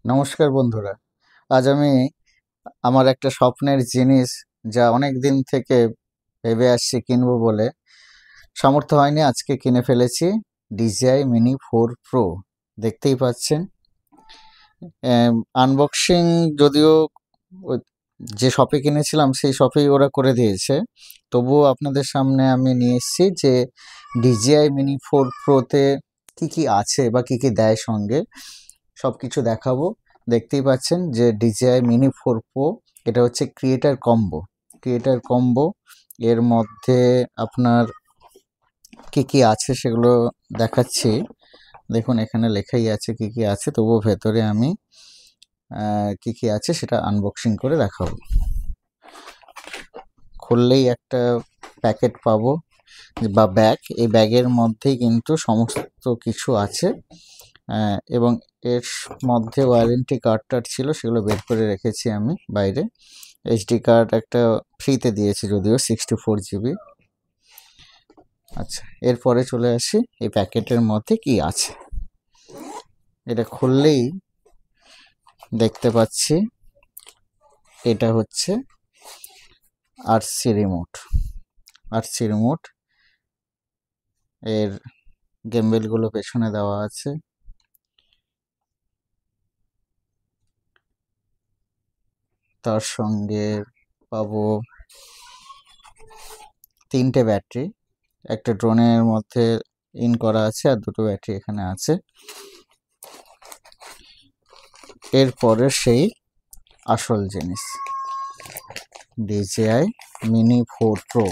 নমস্কার বন্ধুরা। আজ আমি আমার একটা স্বপ্নের জিনিস যা অনেক দিন থেকে ভেবে আসছি কিনবো বলে সামর্থ্য হয়নি, আজকে কিনে ফেলেছি। DJI Mini 4 Pro দেখতেই পাচ্ছেন। আনবক্সিং যদিও ওই যে শপে কিনেছিলাম সেই শপেই ওরা করে দিয়েছে, তবুও আপনাদের সামনে আমি নিয়ে এসেছি যে DJI Mini 4 Pro-তে কী কী আছে বা কী কী দেয় সঙ্গে সব কিছু দেখাবো। দেখতেই পাচ্ছেন যে DJI Mini 4 Pro এটা হচ্ছে ক্রিয়েটার কম্বো। এর মধ্যে আপনার কি কি আছে সেগুলো দেখাচ্ছি। দেখুন এখানে লেখাই আছে কি কি আছে, তবুও ভেতরে আমি কি কি আছে সেটা আনবক্সিং করে দেখাবো। খুললেই একটা প্যাকেট পাবো বা ব্যাগ, এই ব্যাগের মধ্যেই কিন্তু সমস্ত কিছু আছে। এবং এর মধ্যে ওয়ারেন্টি কার্ড ছিল, সেগুলো বের করে রেখেছি আমি বাইরে। HD কার্ড একটা ফ্রিতে দিয়েছে, যদিও 64 GB। আচ্ছা, এরপরে চলে আসি এই প্যাকেটের মধ্যে কি আছে। এটা খুললেই দেখতে পাচ্ছি এটা হচ্ছে RC রিমোট। এর গেমবেলগুলো পেছনে দেওয়া আছে। তার সঙ্গে পাবো 3টে ব্যাটারি, একটা ড্রোনের মধ্যে ইন করা আছে আর 2টো ব্যাটারি এখানে আছে। এরপরে সেই আসল জিনিস DJI Mini 4 Pro।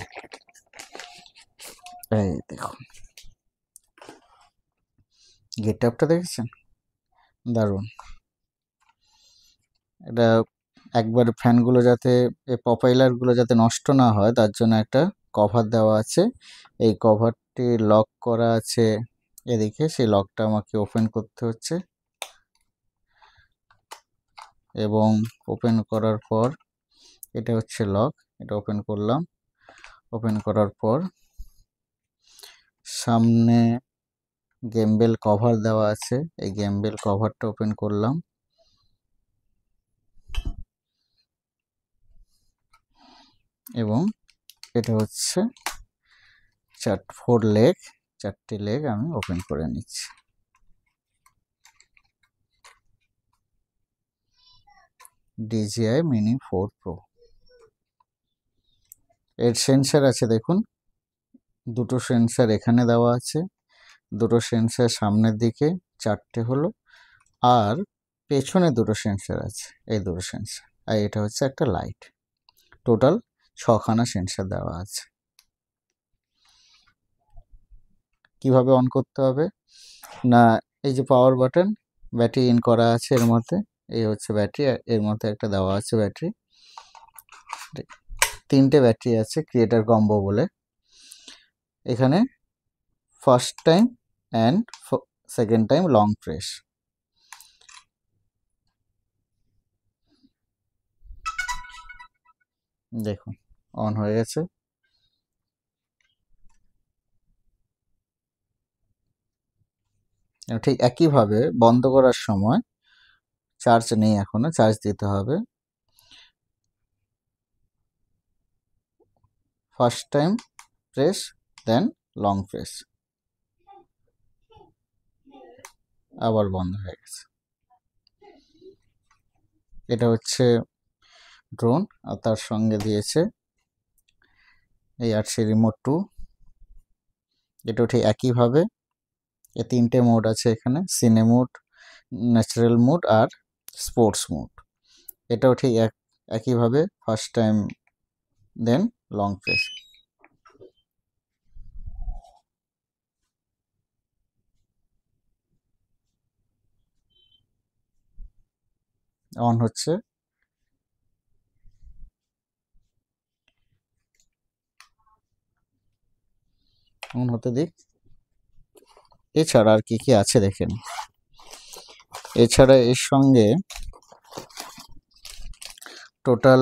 এই দেখুন গেট আপটা দেখেছেন, দারুণ। এটা একবার ফ্যানগুলো যাতে পপাইলারগুলো যাতে নষ্ট না হয় তার জন্য একটা কভার দেওয়া আছে। এই কভারটি লক করা আছে এদিকে, সেই লকটা আমাকে ওপেন করতে হচ্ছে এবং ওপেন করার পর এটা হচ্ছে লক। এটা ওপেন করলাম। ওপেন করার পর সামনে গেমবেল কভার দেওয়া আছে, এই গেমবেল কভারটা ওপেন করলাম এবং এটা হচ্ছে 4 লেগ আমি ওপেন করে নিচ্ছি। DJI Mini 4 Pro এর সেন্সার আছে, দেখুন 2টো সেন্সার এখানে দেওয়া আছে, 2টো সেন্সার সামনের দিকে 4টে হলো, আর পেছনে 2টো সেন্সার আছে, এই 2টো সেন্সার, আর এটা হচ্ছে একটা লাইট। টোটাল 6খানা সেন্সার দেওয়া আছে। কিভাবে অন করতে হবে না, এই যে পাওয়ার বাটন, ব্যাটারি ইন করা আছে এর মধ্যে, এই হচ্ছে ব্যাটারি, এর মধ্যে একটা দেওয়া আছে ব্যাটারি। 3টে ব্যাটারি আছে ক্রিয়েটার কম্বো বলে। এখানে first time and second time long press. দেখুন অন হয়ে গেছে। ঠিক একইভাবে বন্ধ করার সময়, চার্জ নেই এখনো, চার্জ দিতে হবে। ফার্স্ট টাইম প্রেস দেন লং প্রেস, আবার বন্ধ হয়ে গেছে। এটা হচ্ছে ড্রোন, আর তার সঙ্গে দিয়েছে এই RC রিমোট 2। এটাও ঠিক একইভাবে, 3টে মোড আছে এখানে, সিনে মোড, ন্যাচারাল মোড আর স্পোর্টস মোড। এটাও ঠিক একইভাবে first time then long press. On হচ্ছে। অন হতে দিক। এছাড়া আর কি কি আছে দেখেন। এছাড়া এর সঙ্গে টোটাল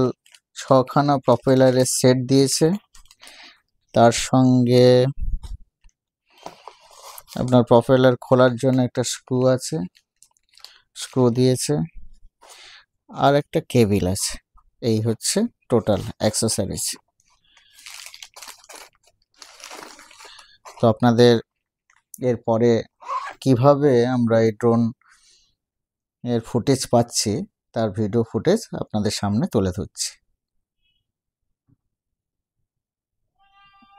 6খানা প্রপেলারের সেট দিয়েছে। তার সঙ্গে আপনার প্রপেলার খোলার জন্য একটা স্ক্রু আছে, স্ক্রু দিয়েছে। আর একটা কেবিল আছে। এই হচ্ছে টোটাল অ্যাক্সেসরিজ। তো আপনাদের এরপরে কিভাবে আমরা এই ড্রোন এর ফুটেজ পাচ্ছি তার ভিডিও ফুটেজ আপনাদের সামনে তুলে ধরছি।